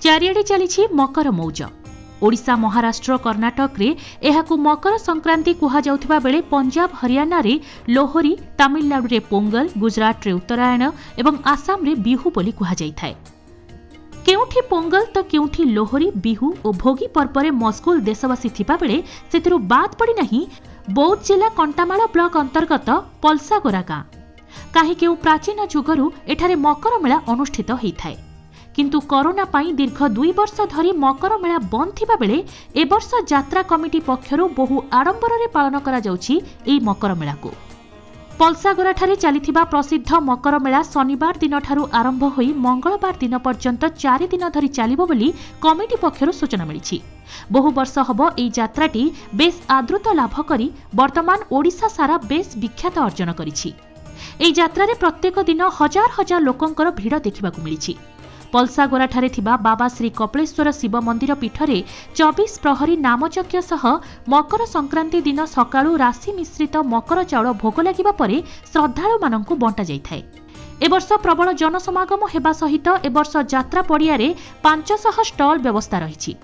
चारिआडे चली मकर मौज। ओडिशा महाराष्ट्र कर्णाटक रे एहाकु मकर संक्रांति कुहा जाउथिबा बेले पंजाब हरियाणा रे लोहरी, तमिलनाडु रे पोंगल, गुजरात रे उत्तरायण एवं आसाम रे बिहू बोली कुहा जाइथाय। केउठी पोंगल तो केउठी लोहरी, बिहू और भोगी पर्व रे मस्कुल देशवासी थिबा बेले सेतिरु बाद पड़ी नहीं बौद्ध जिला कंटामाल ब्लॉक अंतर्गत पलसागोरा गाँ। काहे केउ प्राचीन जुगरु एठारे मकर मेला अनुष्ठित होइथाय, किंतु कोरोना पाई दीर्घ 2 वर्ष धरी मकर मेला बंद थिबा बेले ए वर्ष यात्रा कमिटी पक्षरु बहु आडंबर रे पालन करा जाउछि एई मकर मेला को। पलसागोरा ठारे चलिथिबा प्रसिद्ध मकर मेला शनिवार दिन ठारू आरंभ होई मंगलवार दिन पर्यंत 4 दिन धरी चलिबो बोली कमिटी पक्षरु सूचना मिलिछि। बहु वर्ष हबो एई यात्राटी बेस आदृत लाभ करी वर्तमान ओडिशा सारा बेस विख्यात अर्जन करिछि। एई यात्रारे प्रत्येक दिन हजार हजार लोकंकर भिड़ देखिबाकु मिलिछि। पलसागोरा ठारे थिबा बाबा श्री कपिलेश्वर शिव मंदिर पीठरे 24 प्रहरी नामयज्ञ सह मकर संक्रांति दिन सकाळु राशि मिश्रित मकर चाउଳ भोग लागिबा परे श्रद्धाळु माननकु बंटा जाइथाय। ए वर्ष प्रबल जनसमागम हेबा सहित ए वर्ष यात्रा पड़ियारे 500 स्टॉल व्यवस्था रहिछि।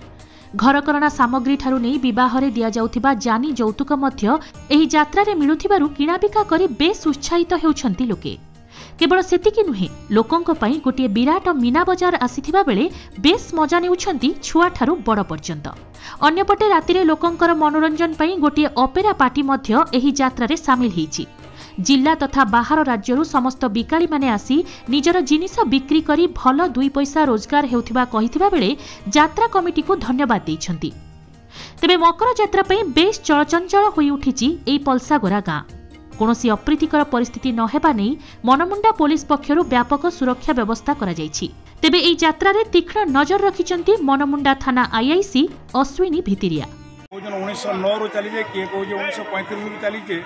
घरकरणा सामग्री ठारू नै विवाहरे दिया जाउथिबा जानी जौतुक मध्य एही यात्रारे मिलुथिबारु किणाबिका करी बेस उत्साहित हेउछन्ति लोके। केवल सेतिकी नुहे, लोकंक पई गोटे विराट मीना बजार आसीथिबा बेले बेस मजा नेउछन्ति छुआ ठारू बड़ पर्यंत। अन्यपटे रातिरे लोकंकर मनोरंजन पई गोटे ऑपेरा पार्टी मध्य एही यात्रारे सामिल हेइछि। जिला तथा बाहर राज्यरू समस्त बिकाली माने आसी निजर जिनिस बिक्री करी भल 2 पैसा रोजगार हेउथिबा कहिथिबा बेले यात्रा कमिटी को धन्यवाद दैछन्ति। तेबे मकर यात्रा पई बेस चलचंचल होई उठिछि एई पलसागोरा गाँ। कोनोसी अप्रीतिकर परिस्थिति न हेबा नै मनमुंडा पुलिस पक्षरु व्यापक सुरक्षा व्यवस्था करा जाइछि। तेबे एई यात्रा रे तीक्ष्ण नजर रखिचन्ति मनमुंडा थाना आईआईसी अश्विनी भितिरिया। 1909 रु चली जे के को 1935 रु चली जे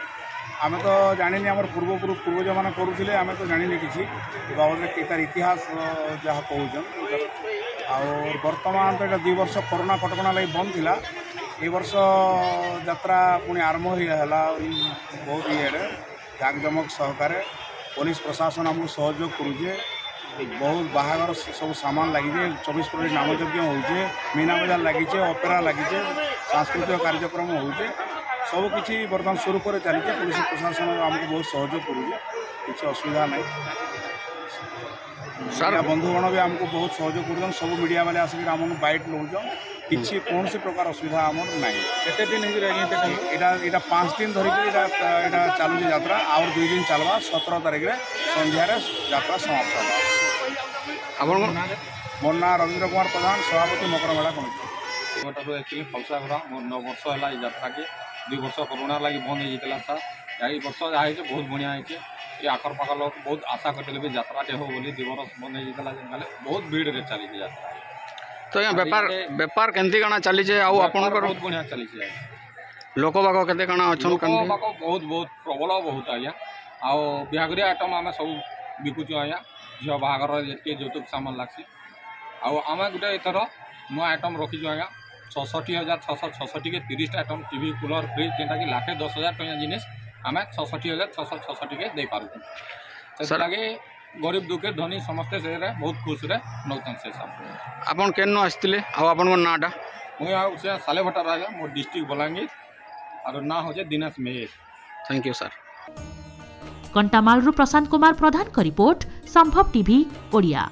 आमे तो जानिनी हमर पूर्वज माने करूथिले, आमे तो जानिनी किछि बाबत के तार इतिहास जहा कहउजन। और वर्तमान तो 2 वर्ष कोरोना कटकणा लई बंद थिला। ए वर्ष यात्रा पुणी आरंभ होगा बहुत ये जाकजमक सहकार पुलिस प्रशासन आमको सहयोग करुचे। बहुत बाहागर सब सामान लगी 24 प्रहरी नामयज्ञ होचे, मीना बजार लगी, ऑपेरा लगी, सांस्कृतिक कार्यक्रम होचे, सब किसी बर्तमान सुरूप चली। पुलिस प्रशासन आमको बहुत सहयोग करुचे, किसी असुविधा नहीं। बंधुगण भी आमको बहुत सहयोग कर, सब मीडिया वाले आसिक आम बाइट लौन किसी कौन प्रकार असुविधा आम ना। केते दिन यहाँ 5 दिन धरिक चलू यात्रा और 2 दिन चलवा 17 तारीख संध्यार यात्रा समाप्त होगा। मोर ना रवींद्र कुमार प्रधान, सभापति मकर मेला कमिटी। एक्चुअली पलसागोरा मोर 9 वर्ष है यात्रा के। 2 वर्ष कोरोना लगी बंद होता सर, यही वर्ष जहाँ बहुत बढ़िया है। ये आखर पाखर लोग बहुत आशा करते भी यात्राटे हो बोली 2 वर्ष बंद होता बहुत भीड़ चली यात्रा। तो यहाँ बेपार केमती काना चली बहुत बढ़िया चली लोक बाग केते काना अछन लोक बाग बहुत प्रबल बहुत आज्ञा। आउ बिहागरिया आइटम आम सब बिकुचु आज्ञा। झील बाहागर ये जौतुक सामान लाग्सी। आम गोटे एथर नुआ आइटम रखीचु आज्ञा 66,666 के 30 आइटम टीवी कूलर फ्रिज जेनटा कि 1,10,000 टका जिनिस आम 66,666 के दे पारुचु। से लगे गरीब दुखे धनी समस्ते से बहुत खुश रे नौतन से सब। आपन केनो आस्तिले आपन नाटा मुझे सालेभटा राजा मो डिस्ट्रिक्ट बलांगीर और ना हो Dinesh Meher. Thank you sir. Kantamal Prashant Kumar Pradhan का रिपोर्ट, संभव टीवी ओडिया।